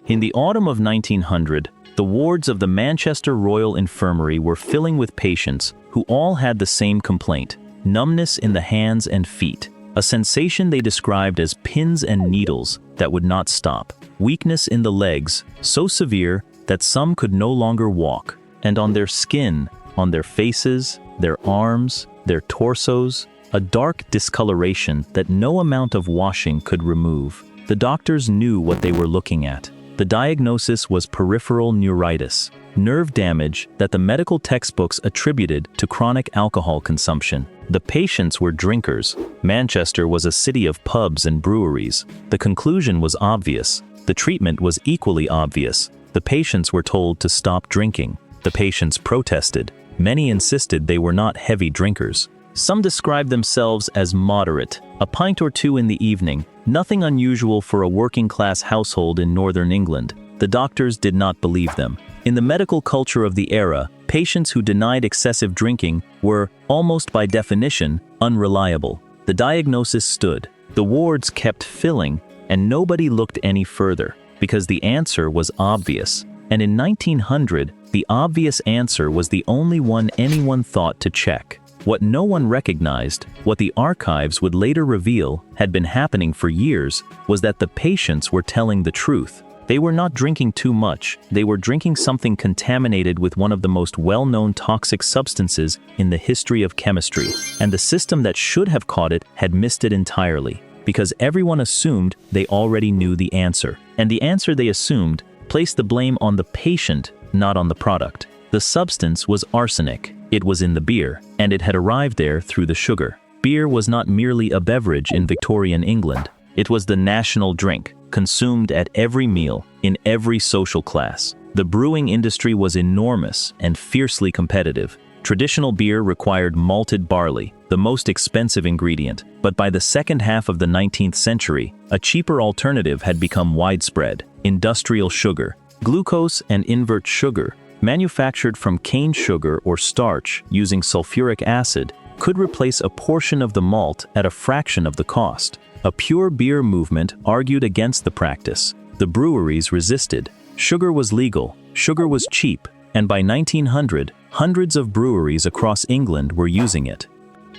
In the autumn of 1900, the wards of the Manchester Royal Infirmary were filling with patients who all had the same complaint: numbness in the hands and feet, a sensation they described as pins and needles that would not stop, weakness in the legs, so severe that some could no longer walk, and on their skin, on their faces, their arms, their torsos, a dark discoloration that no amount of washing could remove. The doctors knew what they were looking at. The diagnosis was peripheral neuritis, nerve damage that the medical textbooks attributed to chronic alcohol consumption. The patients were drinkers. Manchester was a city of pubs and breweries. The conclusion was obvious. The treatment was equally obvious. The patients were told to stop drinking. The patients protested. Many insisted they were not heavy drinkers. Some described themselves as moderate, a pint or two in the evening, nothing unusual for a working-class household in northern England. The doctors did not believe them. In the medical culture of the era, patients who denied excessive drinking were, almost by definition, unreliable. The diagnosis stood. The wards kept filling, and nobody looked any further, because the answer was obvious. And in 1900, the obvious answer was the only one anyone thought to check. What no one recognized, what the archives would later reveal had been happening for years, was that the patients were telling the truth. They were not drinking too much, they were drinking something contaminated with one of the most well-known toxic substances in the history of chemistry, and the system that should have caught it had missed it entirely, because everyone assumed they already knew the answer. And the answer they assumed placed the blame on the patient, not on the product. The substance was arsenic. It was in the beer, and it had arrived there through the sugar. Beer was not merely a beverage in Victorian England. It was the national drink, consumed at every meal, in every social class. The brewing industry was enormous and fiercely competitive. Traditional beer required malted barley, the most expensive ingredient, but by the second half of the 19th century, a cheaper alternative had become widespread: industrial sugar. Glucose and invert sugar, manufactured from cane sugar or starch using sulfuric acid, could replace a portion of the malt at a fraction of the cost. A pure beer movement argued against the practice. The breweries resisted. Sugar was legal, sugar was cheap, and by 1900, hundreds of breweries across England were using it.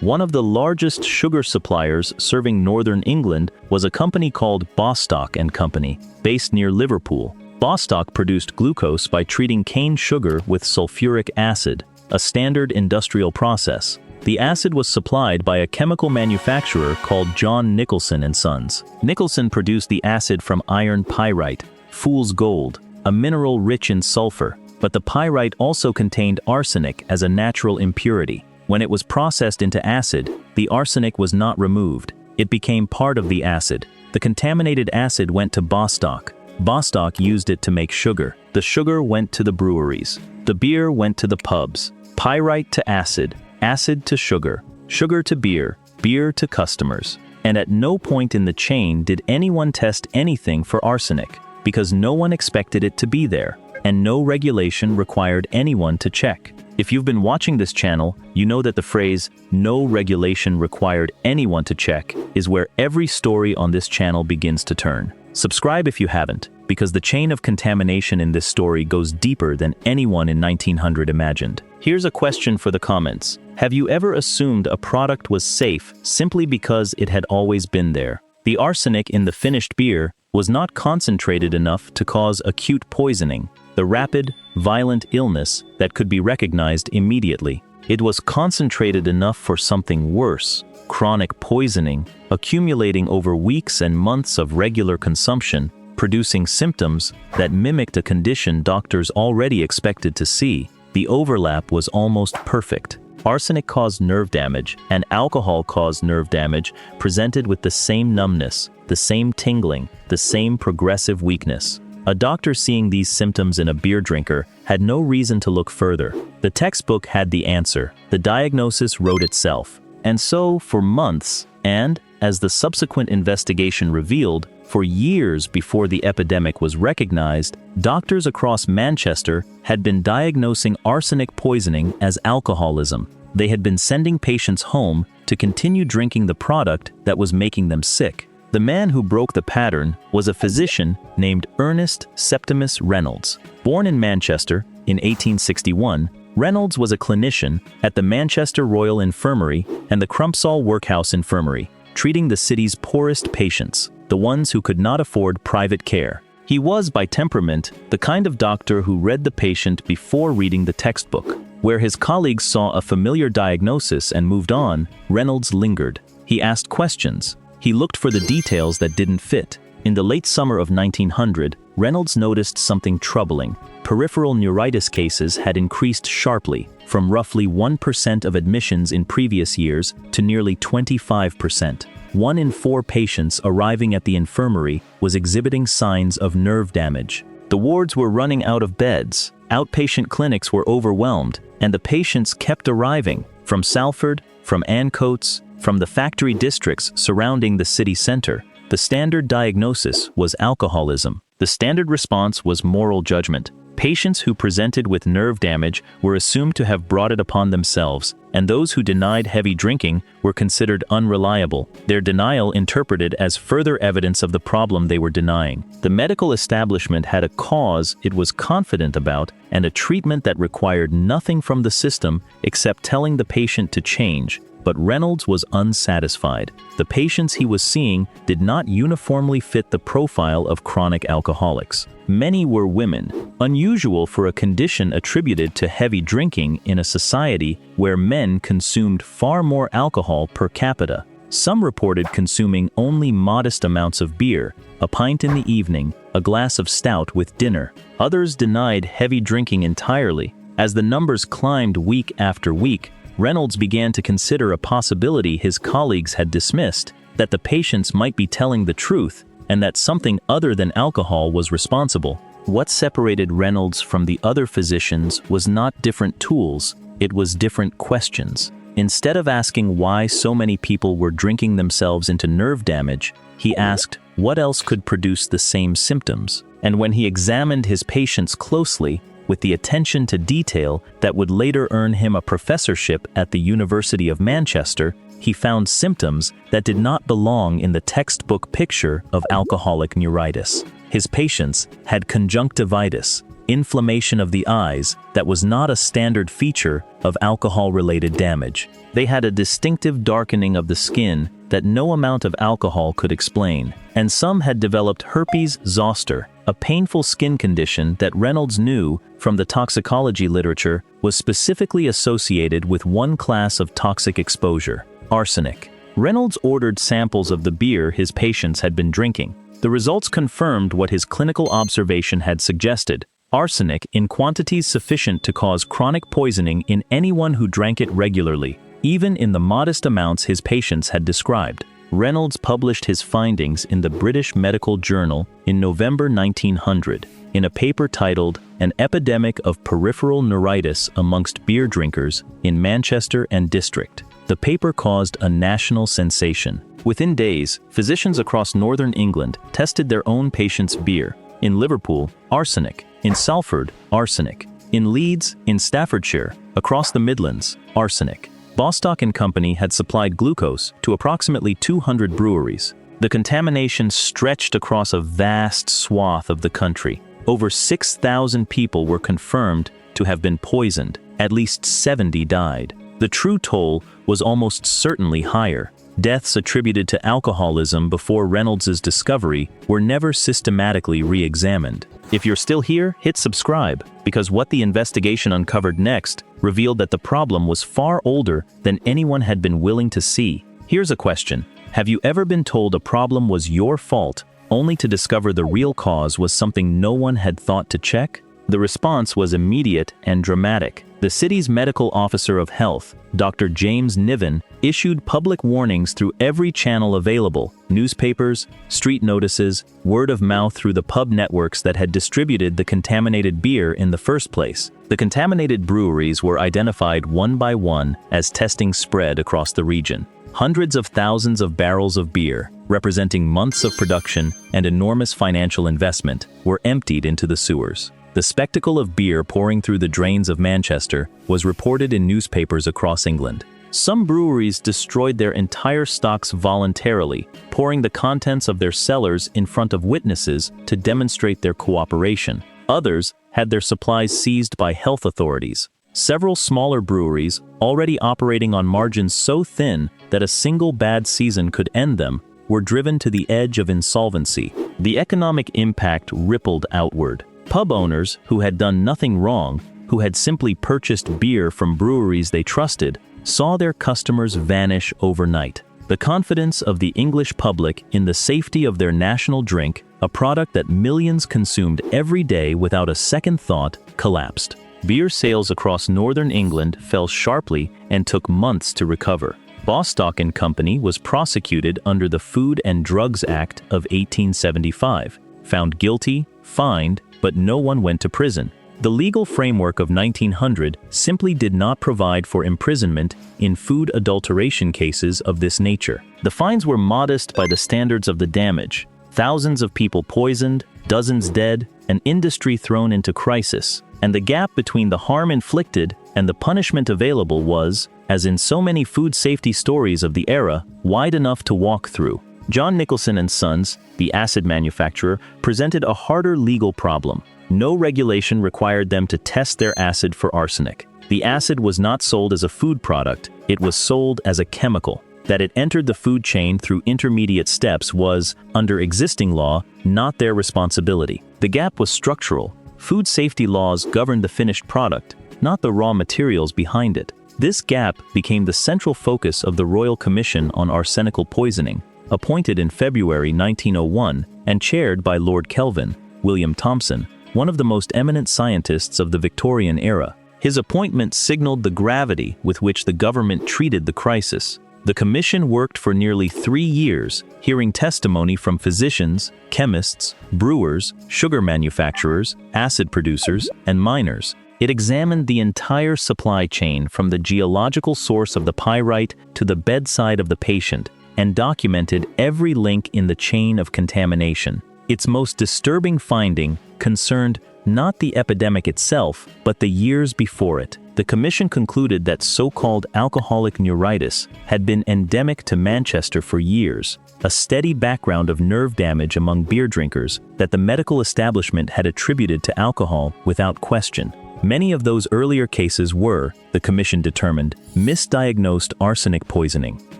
One of the largest sugar suppliers serving northern England was a company called Bostock & Company, based near Liverpool. Bostock produced glucose by treating cane sugar with sulfuric acid, a standard industrial process. The acid was supplied by a chemical manufacturer called John Nicholson & Sons. Nicholson produced the acid from iron pyrite, fool's gold, a mineral rich in sulfur, but the pyrite also contained arsenic as a natural impurity. When it was processed into acid, the arsenic was not removed. It became part of the acid. The contaminated acid went to Bostock. Bostock used it to make sugar. The sugar went to the breweries. The beer went to the pubs. Pyrite to acid, acid to sugar, sugar to beer, beer to customers. And at no point in the chain did anyone test anything for arsenic, because no one expected it to be there, and no regulation required anyone to check. If you've been watching this channel, you know that the phrase, "no regulation required anyone to check," is where every story on this channel begins to turn. Subscribe if you haven't, because the chain of contamination in this story goes deeper than anyone in 1900 imagined. Here's a question for the comments. Have you ever assumed a product was safe simply because it had always been there? The arsenic in the finished beer was not concentrated enough to cause acute poisoning, the rapid, violent illness that could be recognized immediately. It was concentrated enough for something worse: chronic poisoning, accumulating over weeks and months of regular consumption, producing symptoms that mimicked a condition doctors already expected to see. The overlap was almost perfect. Arsenic caused nerve damage, and alcohol caused nerve damage, presented with the same numbness, the same tingling, the same progressive weakness. A doctor seeing these symptoms in a beer drinker had no reason to look further. The textbook had the answer. The diagnosis wrote itself. And so, for months, and, as the subsequent investigation revealed, for years before the epidemic was recognized, doctors across Manchester had been diagnosing arsenic poisoning as alcoholism. They had been sending patients home to continue drinking the product that was making them sick. The man who broke the pattern was a physician named Ernest Septimus Reynolds. Born in Manchester in 1861, Reynolds was a clinician at the Manchester Royal Infirmary and the Crumpsall Workhouse Infirmary, treating the city's poorest patients, the ones who could not afford private care. He was, by temperament, the kind of doctor who read the patient before reading the textbook. Where his colleagues saw a familiar diagnosis and moved on, Reynolds lingered. He asked questions. He looked for the details that didn't fit. In the late summer of 1900, Reynolds noticed something troubling. Peripheral neuritis cases had increased sharply, from roughly 1% of admissions in previous years to nearly 25%. 1 in 4 patients arriving at the infirmary was exhibiting signs of nerve damage. The wards were running out of beds, outpatient clinics were overwhelmed, and the patients kept arriving from Salford, from Ancoats, from the factory districts surrounding the city center. The standard diagnosis was alcoholism. The standard response was moral judgment. Patients who presented with nerve damage were assumed to have brought it upon themselves, and those who denied heavy drinking were considered unreliable, their denial interpreted as further evidence of the problem they were denying. The medical establishment had a cause it was confident about and a treatment that required nothing from the system except telling the patient to change. But Reynolds was unsatisfied. The patients he was seeing did not uniformly fit the profile of chronic alcoholics. Many were women, unusual for a condition attributed to heavy drinking in a society where men consumed far more alcohol per capita. Some reported consuming only modest amounts of beer, a pint in the evening, a glass of stout with dinner. Others denied heavy drinking entirely. As the numbers climbed week after week, Reynolds began to consider a possibility his colleagues had dismissed, that the patients might be telling the truth and that something other than alcohol was responsible. What separated Reynolds from the other physicians was not different tools, it was different questions. Instead of asking why so many people were drinking themselves into nerve damage, he asked what else could produce the same symptoms. And when he examined his patients closely, with the attention to detail that would later earn him a professorship at the University of Manchester, he found symptoms that did not belong in the textbook picture of alcoholic neuritis. His patients had conjunctivitis, inflammation of the eyes that was not a standard feature of alcohol-related damage. They had a distinctive darkening of the skin that no amount of alcohol could explain, and some had developed herpes zoster, a painful skin condition that Reynolds knew from the toxicology literature was specifically associated with one class of toxic exposure, arsenic. Reynolds ordered samples of the beer his patients had been drinking. The results confirmed what his clinical observation had suggested: arsenic in quantities sufficient to cause chronic poisoning in anyone who drank it regularly, even in the modest amounts his patients had described. Reynolds published his findings in the British Medical Journal in November 1900, in a paper titled An Epidemic of Peripheral Neuritis Amongst Beer Drinkers in Manchester and District. The paper caused a national sensation. Within days, physicians across northern England tested their own patients' beer. In Liverpool, arsenic. In Salford, arsenic. In Leeds, in Staffordshire, across the Midlands, arsenic. Bostock & Company had supplied glucose to approximately 200 breweries. The contamination stretched across a vast swath of the country. Over 6,000 people were confirmed to have been poisoned. At least 70 died. The true toll was almost certainly higher. Deaths attributed to alcoholism before Reynolds's discovery were never systematically re-examined. If you're still here, hit subscribe, because what the investigation uncovered next revealed that the problem was far older than anyone had been willing to see. Here's a question. Have you ever been told a problem was your fault, only to discover the real cause was something no one had thought to check? The response was immediate and dramatic. The city's medical officer of health, Dr. James Niven, issued public warnings through every channel available: newspapers, street notices, word of mouth through the pub networks that had distributed the contaminated beer in the first place. The contaminated breweries were identified one by one as testing spread across the region. Hundreds of thousands of barrels of beer, representing months of production and enormous financial investment, were emptied into the sewers. The spectacle of beer pouring through the drains of Manchester was reported in newspapers across England. Some breweries destroyed their entire stocks voluntarily, pouring the contents of their cellars in front of witnesses to demonstrate their cooperation. Others had their supplies seized by health authorities. Several smaller breweries, already operating on margins so thin that a single bad season could end them, were driven to the edge of insolvency. The economic impact rippled outward. Pub owners who had done nothing wrong, who had simply purchased beer from breweries they trusted, saw their customers vanish overnight. The confidence of the English public in the safety of their national drink, a product that millions consumed every day without a second thought, collapsed. Beer sales across northern England fell sharply and took months to recover. Bostock and Company was prosecuted under the Food and Drugs Act of 1875, found guilty, fined, but no one went to prison. The legal framework of 1900 simply did not provide for imprisonment in food adulteration cases of this nature. The fines were modest by the standards of the damage. Thousands of people poisoned, dozens dead, an industry thrown into crisis. And the gap between the harm inflicted and the punishment available was, as in so many food safety stories of the era, wide enough to walk through. John Nicholson and Sons, the acid manufacturer, presented a harder legal problem. No regulation required them to test their acid for arsenic. The acid was not sold as a food product, it was sold as a chemical. That it entered the food chain through intermediate steps was, under existing law, not their responsibility. The gap was structural. Food safety laws governed the finished product, not the raw materials behind it. This gap became the central focus of the Royal Commission on Arsenical Poisoning, appointed in February 1901 and chaired by Lord Kelvin, William Thomson, one of the most eminent scientists of the Victorian era. His appointment signaled the gravity with which the government treated the crisis. The commission worked for nearly 3 years, hearing testimony from physicians, chemists, brewers, sugar manufacturers, acid producers, and miners. It examined the entire supply chain from the geological source of the pyrite to the bedside of the patient, and documented every link in the chain of contamination. Its most disturbing finding concerned not the epidemic itself, but the years before it. The commission concluded that so-called alcoholic neuritis had been endemic to Manchester for years, a steady background of nerve damage among beer drinkers that the medical establishment had attributed to alcohol without question. Many of those earlier cases were, the commission determined, misdiagnosed arsenic poisoning.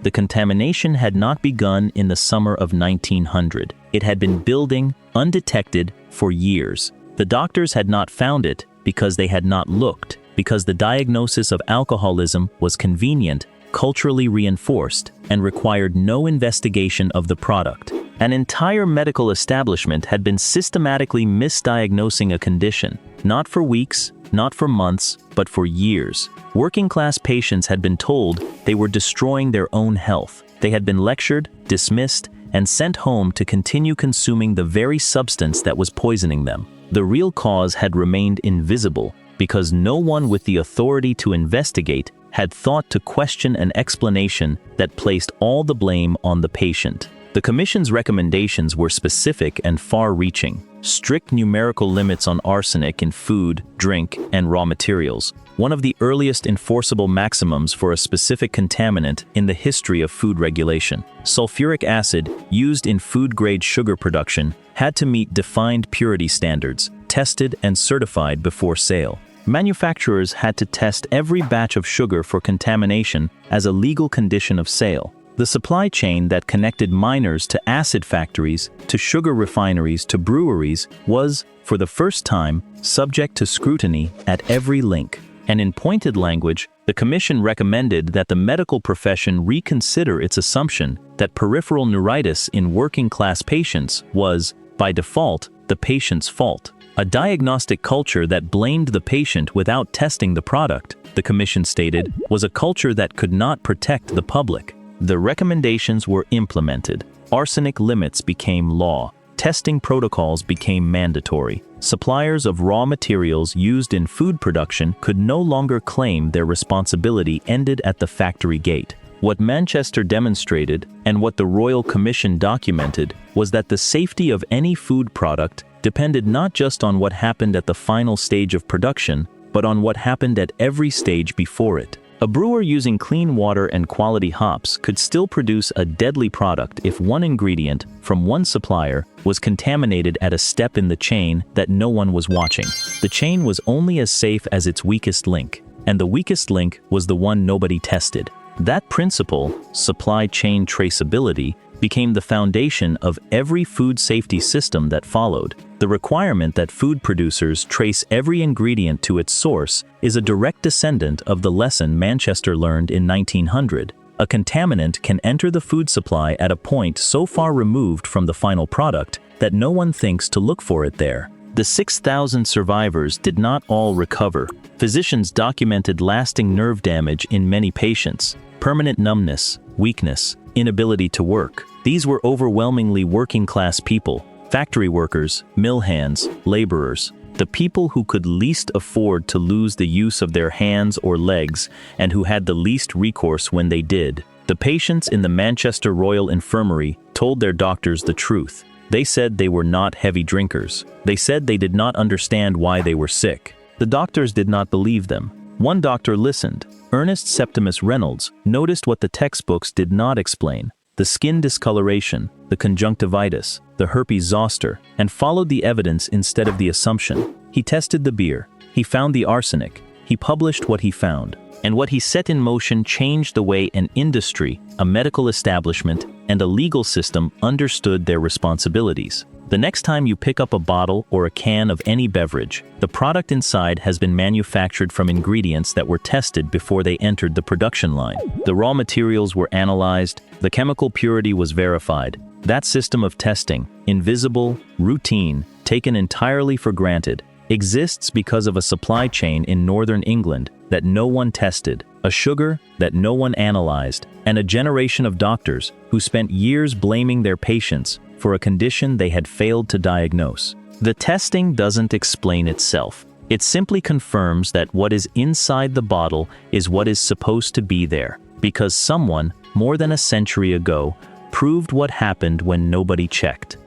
The contamination had not begun in the summer of 1900. It had been building, undetected, for years. The doctors had not found it because they had not looked, because the diagnosis of alcoholism was convenient, culturally reinforced, and required no investigation of the product. An entire medical establishment had been systematically misdiagnosing a condition, not for weeks, not for months, but for years. Working-class patients had been told they were destroying their own health. They had been lectured, dismissed, and sent home to continue consuming the very substance that was poisoning them. The real cause had remained invisible because no one with the authority to investigate had thought to question an explanation that placed all the blame on the patient. The Commission's recommendations were specific and far-reaching. Strict numerical limits on arsenic in food, drink, and raw materials, one of the earliest enforceable maximums for a specific contaminant in the history of food regulation. Sulfuric acid, used in food-grade sugar production, had to meet defined purity standards, tested and certified before sale. Manufacturers had to test every batch of sugar for contamination as a legal condition of sale. The supply chain that connected miners to acid factories, to sugar refineries, to breweries was, for the first time, subject to scrutiny at every link. And in pointed language, the Commission recommended that the medical profession reconsider its assumption that peripheral neuritis in working-class patients was, by default, the patient's fault. A diagnostic culture that blamed the patient without testing the product, the Commission stated, was a culture that could not protect the public. The recommendations were implemented. Arsenic limits became law. Testing protocols became mandatory. Suppliers of raw materials used in food production could no longer claim their responsibility ended at the factory gate. What Manchester demonstrated, and what the Royal Commission documented, was that the safety of any food product depended not just on what happened at the final stage of production, but on what happened at every stage before it. A brewer using clean water and quality hops could still produce a deadly product if one ingredient from one supplier was contaminated at a step in the chain that no one was watching. The chain was only as safe as its weakest link, and the weakest link was the one nobody tested. That principle, supply chain traceability, became the foundation of every food safety system that followed. The requirement that food producers trace every ingredient to its source is a direct descendant of the lesson Manchester learned in 1900. A contaminant can enter the food supply at a point so far removed from the final product that no one thinks to look for it there. The 6,000 survivors did not all recover. Physicians documented lasting nerve damage in many patients, permanent numbness, weakness, inability to work. These were overwhelmingly working-class people, factory workers, mill hands, laborers, the people who could least afford to lose the use of their hands or legs and who had the least recourse when they did. The patients in the Manchester Royal Infirmary told their doctors the truth. They said they were not heavy drinkers. They said they did not understand why they were sick. The doctors did not believe them. One doctor listened. Ernest Septimus Reynolds noticed what the textbooks did not explain: the skin discoloration, the conjunctivitis, the herpes zoster, and followed the evidence instead of the assumption. He tested the beer. He found the arsenic. He published what he found. And what he set in motion changed the way an industry, a medical establishment, and a legal system understood their responsibilities. The next time you pick up a bottle or a can of any beverage, the product inside has been manufactured from ingredients that were tested before they entered the production line. The raw materials were analyzed, the chemical purity was verified. That system of testing, invisible, routine, taken entirely for granted, exists because of a supply chain in northern England that no one tested, a sugar that no one analyzed, and a generation of doctors who spent years blaming their patients for a condition they had failed to diagnose. The testing doesn't explain itself. It simply confirms that what is inside the bottle is what is supposed to be there, because someone, more than a century ago, proved what happened when nobody checked.